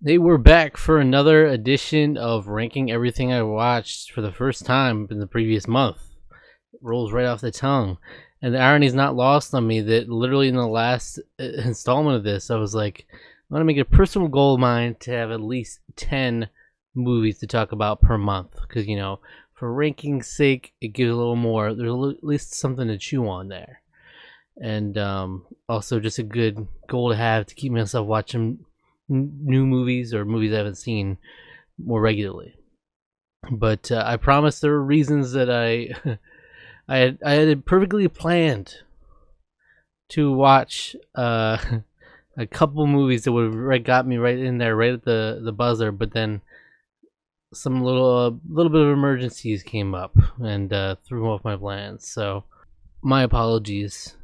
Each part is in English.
They were back for another edition of ranking everything I watched for the first time in the previous month. It rolls right off the tongue. And the irony is not lost on me that literally in the last installment of this, I was like, I want to make it a personal goal of mine to have at least 10 movies to talk about per month. Because, for ranking's sake, it gives a little more. There's at least something to chew on there. And also just a good goal to have to keep myself watching new movies or movies I haven't seen more regularly. But I promise there were reasons that I had perfectly planned to watch a couple movies that would have got me right in there, right at the buzzer. But then some little bit of emergencies came up and threw off my plans. So my apologies.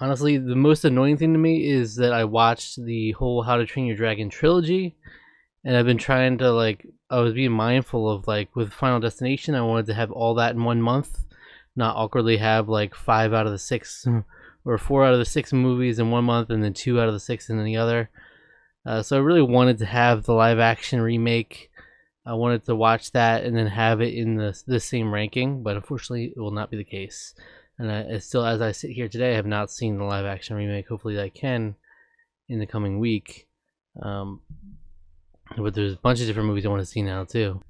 Honestly, the most annoying thing to me is that I watched the whole How to Train Your Dragon trilogy, and I've been trying to, I was being mindful of, with Final Destination, I wanted to have all that in 1 month, not awkwardly have, 5 out of the 6, or 4 out of the 6 movies in 1 month, and then 2 out of the 6 in the other. So I really wanted to have the live-action remake. I wanted to watch that and then have it in the same ranking, but unfortunately, it will not be the case. And I still, as I sit here today, I have not seen the live-action remake. Hopefully I can in the coming week. But there's a bunch of different movies I want to see now, too.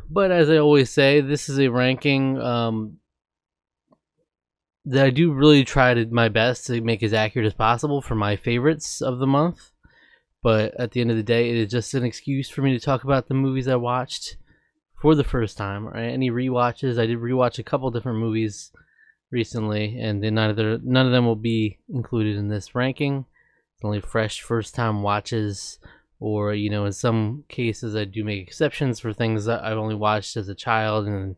But as I always say, this is a ranking that I do really try my best to make as accurate as possible for my favorites of the month. But at the end of the day, it is just an excuse for me to talk about the movies I watched for the first time. Right? Any rewatches? I did rewatch a couple different movies recently, and then none of them will be included in this ranking. It's only fresh first-time watches, or in some cases I do make exceptions for things that I've only watched as a child, and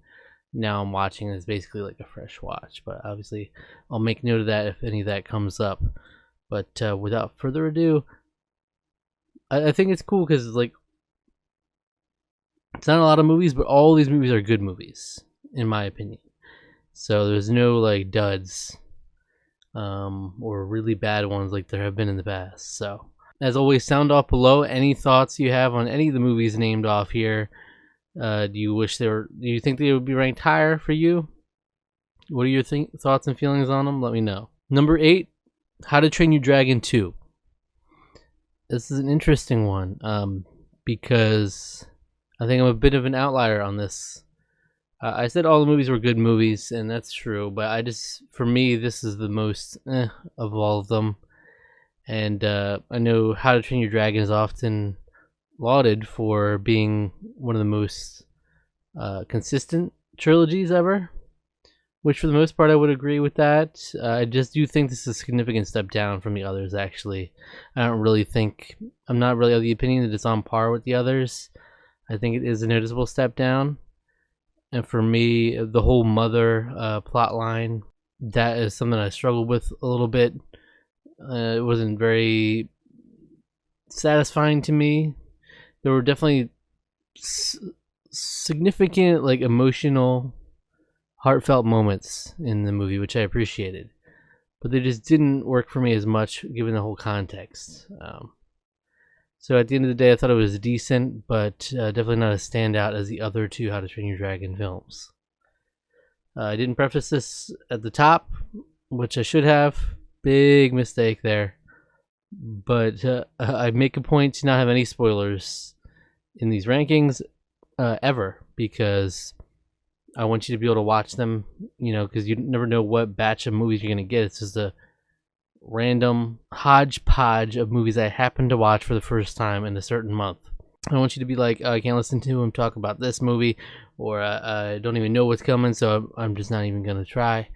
now I'm watching as basically like a fresh watch. But obviously, I'll make note of that if any of that comes up. But without further ado, I think it's cool because it's not a lot of movies, but all these movies are good movies, in my opinion. So there's no duds or really bad ones like there have been in the past. So as always, sound off below any thoughts you have on any of the movies named off here. Do you think they would be ranked higher for you? What are your thoughts and feelings on them? Let me know. Number 8, How to Train Your Dragon 2. This is an interesting one because I think I'm a bit of an outlier on this. I said all the movies were good movies, and that's true, but for me, this is the most of all of them. And I know How to Train Your Dragon is often lauded for being one of the most consistent trilogies ever, which for the most part I would agree with that. I just do think this is a significant step down from the others, actually. I'm not really of the opinion that it's on par with the others. I think it is a noticeable step down. And for me, the whole mother plot line, that is something I struggled with a little bit. It wasn't very satisfying to me. There were definitely significant, emotional, heartfelt moments in the movie, which I appreciated. But they just didn't work for me as much, given the whole context. So at the end of the day, I thought it was decent, but definitely not as standout as the other 2 How to Train Your Dragon films. I didn't preface this at the top, which I should have. Big mistake there. But I make a point to not have any spoilers in these rankings ever, because I want you to be able to watch them, because you never know what batch of movies you're going to get. It's just a random hodgepodge of movies I happen to watch for the first time in a certain month. I want you to be like, oh, I can't listen to him talk about this movie, or I don't even know what's coming, so I'm just not even going to try.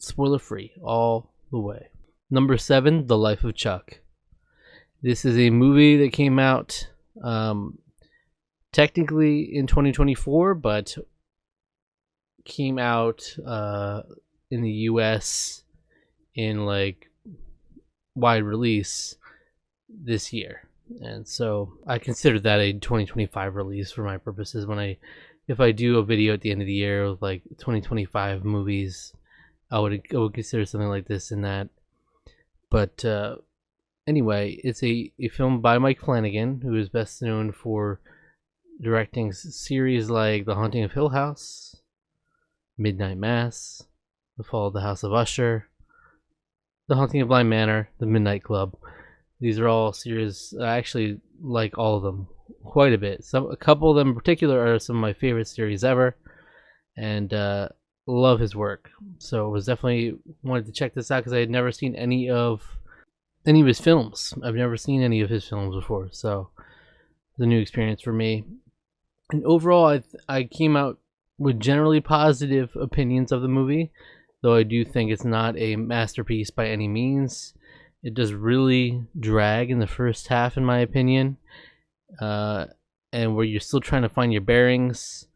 Spoiler free all the way. Number 7, The Life of Chuck. This is a movie that came out technically in 2024, but came out in the US in wide release this year, and so I consider that a 2025 release for my purposes. If I do a video at the end of the year with 2025 movies, I would consider something like this in that. But Anyway, it's a film by Mike Flanagan, who is best known for directing series like The Haunting of Hill House, Midnight Mass, The Fall of the House of Usher, The Haunting of Bly Manor, The Midnight Club. These are all series I actually like all of them quite a bit. A couple of them in particular are some of my favorite series ever, and love his work. So I was definitely wanted to check this out because I had never seen any of his films. I've never seen any of his films before, so it's a new experience for me. And overall, I came out with generally positive opinions of the movie, though I do think it's not a masterpiece by any means. It does really drag in the first half, in my opinion, and where you're still trying to find your bearings,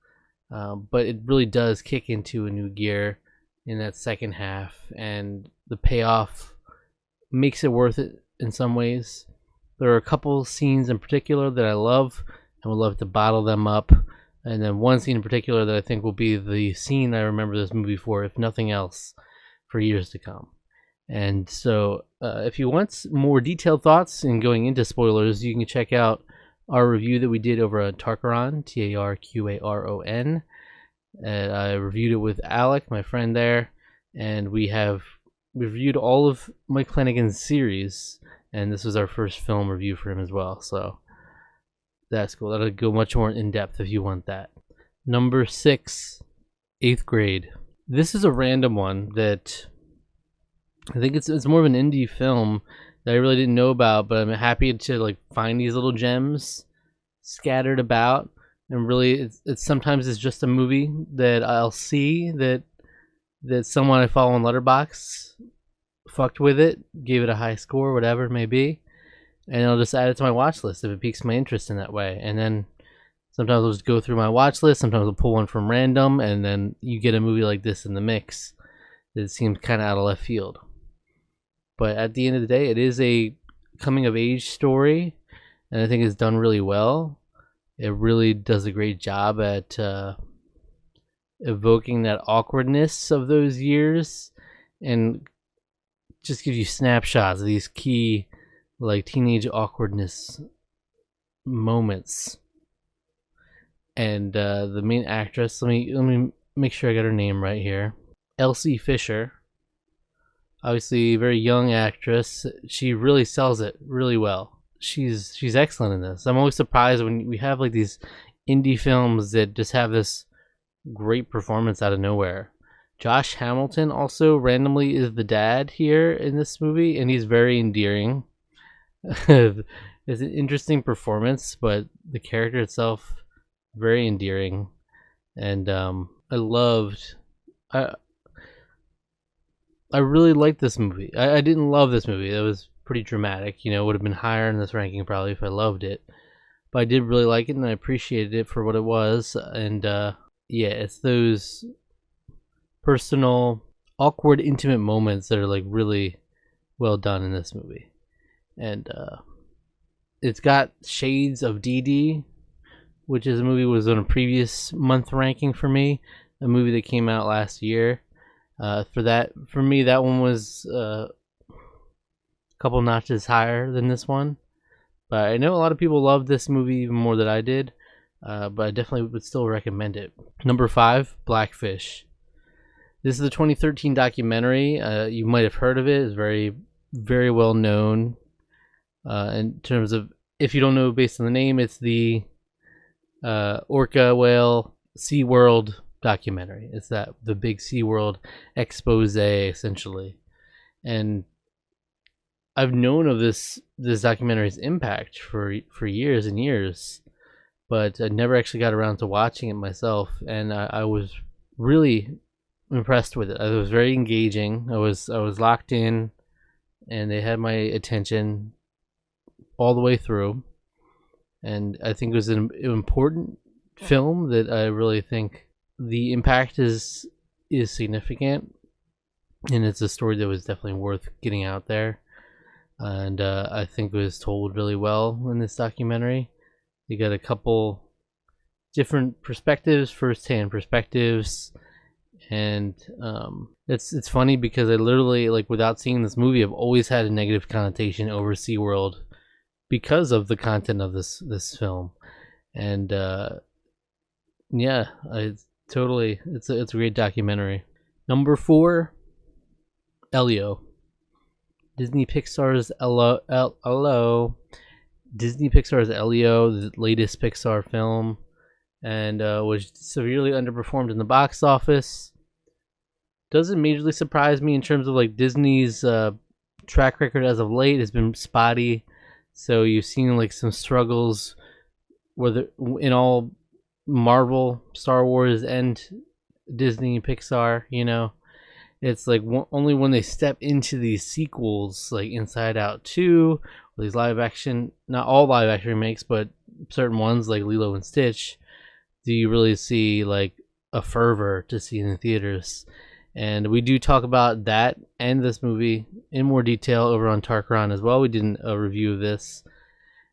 but it really does kick into a new gear in that second half, and the payoff makes it worth it in some ways. There are a couple scenes in particular that I love and would love to bottle them up, and then one scene in particular that I think will be the scene I remember this movie for, if nothing else, for years to come. And so if you want more detailed thoughts and going into spoilers, you can check out our review that we did over at Tarkaron, Tarqaron. I reviewed it with Alec, my friend there, and we reviewed all of Mike Flanagan's series, and this was our first film review for him as well, so that's cool. That'll go much more in depth if you want that. Number 6, 8th Grade. This is a random one that I think it's more of an indie film that I really didn't know about, but I'm happy to like find these little gems scattered about. And really, it's sometimes it's just a movie that I'll see that someone I follow on Letterboxd fucked with it, gave it a high score, whatever it may be, and I'll just add it to my watch list if it piques my interest in that way. And then sometimes I'll just go through my watch list. Sometimes I'll pull one from random, and then you get a movie like this in the mix that seems kind of out of left field. But at the end of the day, it is a coming of age story, and I think it's done really well. It really does a great job at evoking that awkwardness of those years, and just gives you snapshots of these key, like, teenage awkwardness moments. And the main actress, let me make sure I got her name right here, Elsie Fisher. Obviously, a very young actress. She really sells it really well. She's excellent in this. I'm always surprised when we have like these indie films that just have this great performance out of nowhere. Josh Hamilton also randomly is the dad here in this movie, and he's very endearing. It's an interesting performance, but the character itself, very endearing. And I really liked this movie. I didn't love this movie. That was pretty dramatic. You know, it would have been higher in this ranking probably if I loved it. But I did really like it, and I appreciated it for what it was. And yeah, it's those personal, awkward, intimate moments that are like really well done in this movie. And it's got shades of DD, which is a movie that was on a previous month ranking for me, a movie that came out last year. For me, that one was a couple notches higher than this one. But I know a lot of people loved this movie even more than I did, but I definitely would still recommend it. Number 5, Blackfish. This is a 2013 documentary. You might have heard of it. It's very, very well known. In terms of, if you don't know based on the name, it's the orca whale SeaWorld documentary. It's the big SeaWorld expose, essentially. And I've known of this documentary's impact for years and years, but I never actually got around to watching it myself, and I was really impressed with it. It was very engaging. I was locked in, and they had my attention all the way through. And I think it was an important film that I really think the impact is significant, and it's a story that was definitely worth getting out there. And I think it was told really well in this documentary. You got a couple different perspectives, first-hand perspectives, And it's funny because I literally, like, without seeing this movie, I've always had a negative connotation over SeaWorld because of the content of this film. And yeah, it's a great documentary. Number 4, Elio. Disney Pixar's Disney Pixar's Elio, the latest Pixar film, and was severely underperformed in the box office. Doesn't majorly surprise me in terms of like Disney's track record as of late has been spotty. So you've seen like some struggles, whether in all Marvel, Star Wars, and Disney Pixar. It's like only when they step into these sequels, like Inside Out 2, or these live action, not all live action remakes, but certain ones like Lilo and Stitch, do you really see like a fervor to see in the theaters. And we do talk about that and this movie in more detail over on Tarkaron as well. We did a review of this.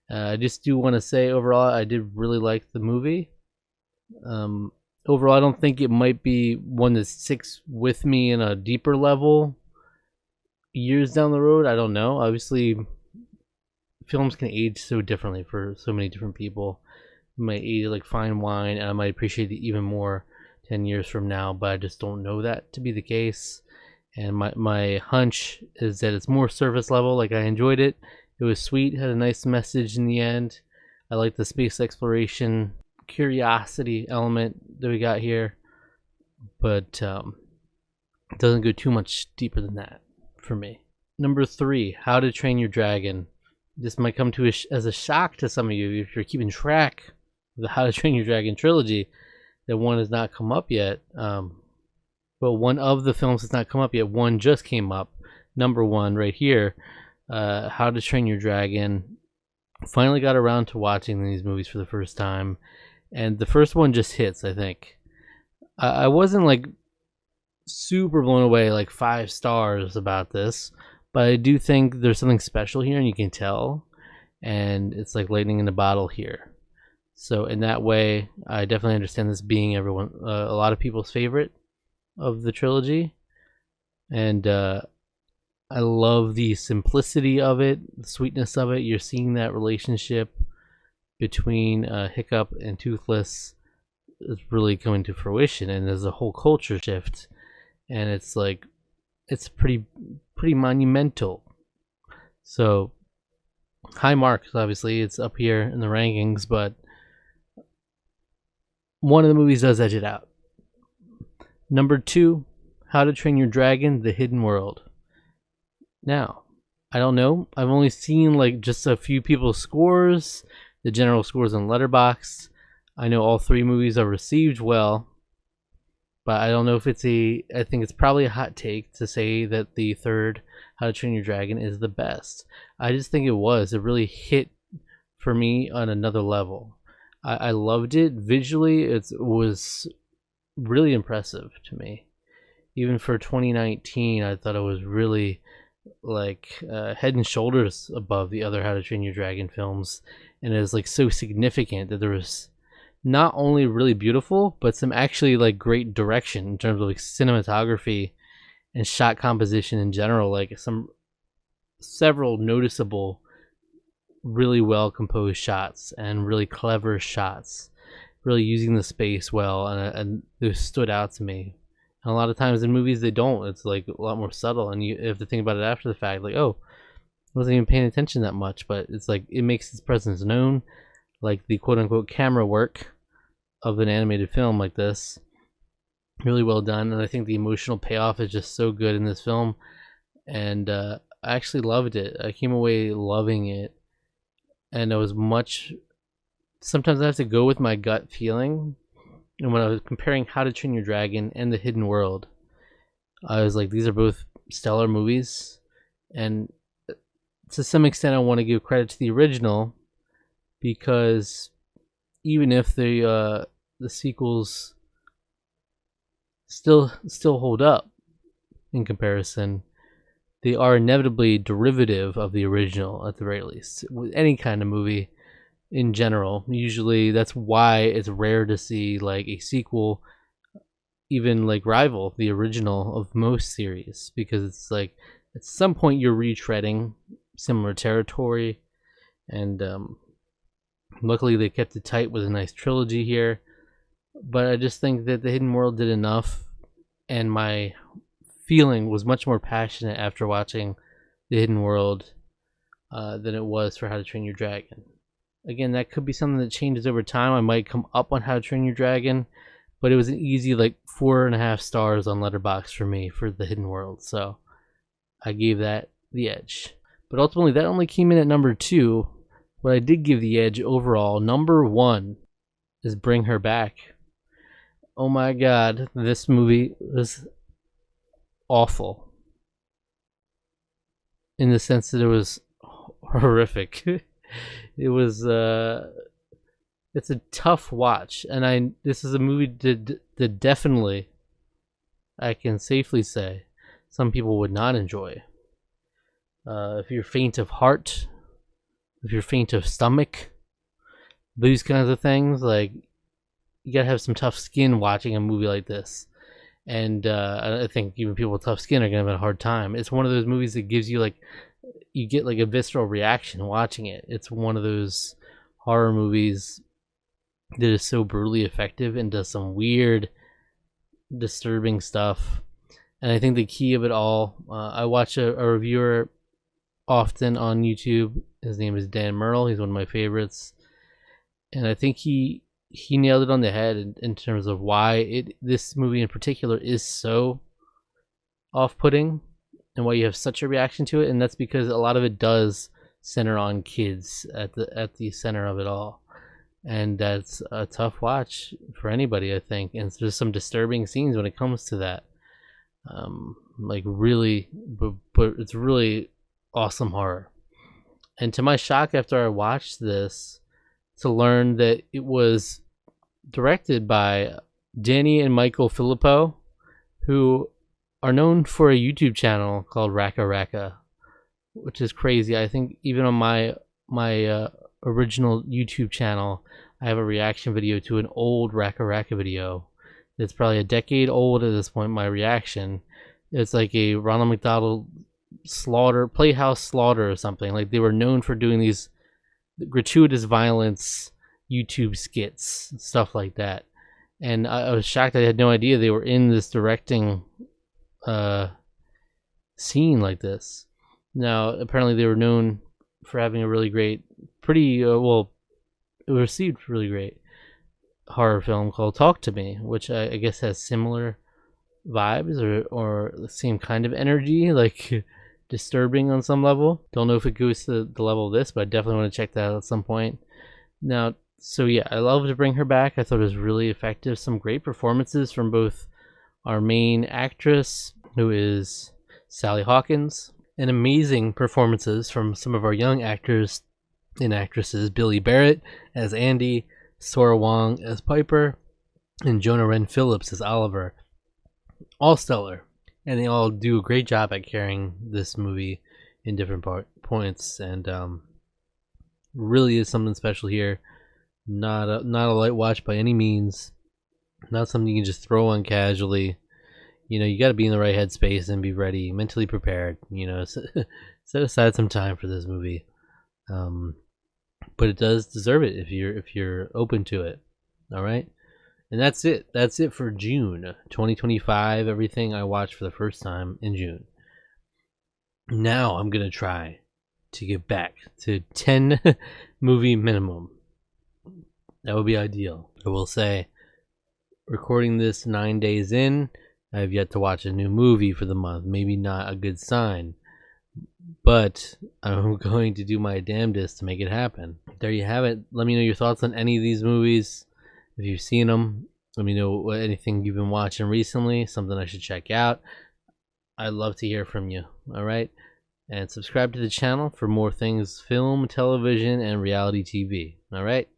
I just do want to say overall, I did really like the movie. Overall, I don't think it might be one that sticks with me in a deeper level years down the road. I don't know. Obviously, films can age so differently for so many different people. It might age like fine wine, and I might appreciate it even more 10 years from now, but I just don't know that to be the case. And my hunch is that it's more surface level. Like, I enjoyed it. It was sweet, had a nice message in the end. I like the space exploration curiosity element that we got here, but it doesn't go too much deeper than that for me. Number 3, How to Train Your Dragon. This might come to as a shock to some of you if you're keeping track of the How to Train Your Dragon trilogy, that one has not come up yet. But one of the films has not come up yet. One just came up. Number 1 right here, How to Train Your Dragon. Finally got around to watching these movies for the first time, and the first one just hits, I think. I wasn't like super blown away, like 5 stars about this, but I do think there's something special here, and you can tell, and it's like lightning in a bottle here. So in that way, I definitely understand this being a lot of people's favorite of the trilogy, and I love the simplicity of it, the sweetness of it. You're seeing that relationship between Hiccup and Toothless is really coming to fruition, and there's a whole culture shift, and it's like it's pretty monumental. So high marks, obviously. It's up here in the rankings, but one of the movies does edge it out. Number 2, How to Train Your Dragon: The Hidden World. Now, I don't know. I've only seen like just a few people's scores, the general scores on Letterboxd. I know all 3 movies are received well, but I don't know if I think it's probably a hot take to say that the third How to Train Your Dragon is the best. I just think it really hit for me on another level. I loved it. Visually, it was really impressive to me. Even for 2019, I thought it was really like head and shoulders above the other How to Train Your Dragon films, and it was like so significant that there was not only really beautiful, but some actually like great direction in terms of like cinematography and shot composition in general. Like several noticeable, really well composed shots and really clever shots, really using the space well, and those stood out to me. And a lot of times in movies they don't. It's like a lot more subtle, and you have to think about it after the fact. Like, oh, I wasn't even paying attention that much, but it's like it makes its presence known, like the quote unquote camera work of an animated film like this. Really well done, and I think the emotional payoff is just so good in this film, and I actually loved it. I came away loving it, and I was sometimes I have to go with my gut feeling. And when I was comparing How to Train Your Dragon and The Hidden World, I was like, these are both stellar movies, and to some extent I want to give credit to the original, because even if the sequels still hold up in comparison, they are inevitably derivative of the original at the very least. With any kind of movie in general, usually that's why it's rare to see like a sequel even like rival the original of most series, because it's like at some point you're retreading similar territory, and luckily they kept it tight with a nice trilogy here. But I just think that The Hidden World did enough, and my feeling was much more passionate after watching The Hidden World than it was for How to Train Your Dragon. Again, that could be something that changes over time. I might come up on How to Train Your Dragon, but it was an easy like 4.5 stars on Letterboxd for me for The Hidden World, so I gave that the edge. But ultimately, that only came in at number 2. What I did give the edge overall, number 1, is Bring Her Back. Oh my god, this movie was awful. In the sense that it was horrific. It was it's a tough watch, and this is a movie that definitely, I can safely say, some people would not enjoy. If you're faint of heart, if you're faint of stomach, these kinds of things, like, you gotta have some tough skin watching a movie like this. And I think even people with tough skin are gonna have a hard time. It's one of those movies that gives you like, you get like a visceral reaction watching it. It's one of those horror movies that is so brutally effective and does some weird, disturbing stuff. And I think the key of it all, I watch a reviewer often on YouTube. His name is Dan Merle. He's one of my favorites, and I think he nailed it on the head in terms of why this movie in particular is so off-putting and why you have such a reaction to it. And that's because a lot of it does center on kids at the center of it all, and that's a tough watch for anybody, I think. And there's some disturbing scenes when it comes to that, like really, but it's really awesome horror. And to my shock, after I watched this, to learn that it was directed by Danny and Michael Filippo, who are known for a YouTube channel called Raka Raka, which is crazy. I think even on my original YouTube channel, I have a reaction video to an old Raka Raka video. It's probably a decade old at this point, my reaction. It's like a Ronald McDonald Playhouse Slaughter or something. Like, they were known for doing these gratuitous violence YouTube skits, stuff like that. And I was shocked. I had no idea they were in this directing scene like this. Now, apparently they were known for having a really great, it was received really great horror film called Talk to Me, which I guess has similar vibes or the same kind of energy, like disturbing on some level. Don't know if it goes to the level of this, but I definitely want to check that out at some point. Now, so yeah, I love To Bring Her Back. I thought it was really effective. Some great performances from both our main actress, who is Sally Hawkins, and amazing performances from some of our young actors and actresses. Billy Barrett as Andy, Sora Wong as Piper, and Jonah Wren Phillips as Oliver. All stellar. And they all do a great job at carrying this movie in different points, and really is something special here. Not a light watch by any means. Not something you can just throw on casually. You know, you got to be in the right headspace and be ready, mentally prepared. You know, set aside some time for this movie. But it does deserve it if you're open to it. All right. And that's it. That's it for June 2025. Everything I watched for the first time in June. Now I'm going to try to get back to 10 movie minimum. That would be ideal. I will say, recording this 9 days in, I have yet to watch a new movie for the month. Maybe not a good sign, but I'm going to do my damnedest to make it happen. There you have it. Let me know your thoughts on any of these movies. If you've seen them, let me know anything you've been watching recently, something I should check out. I'd love to hear from you. All right? And subscribe to the channel for more things film, television, and reality TV. All right?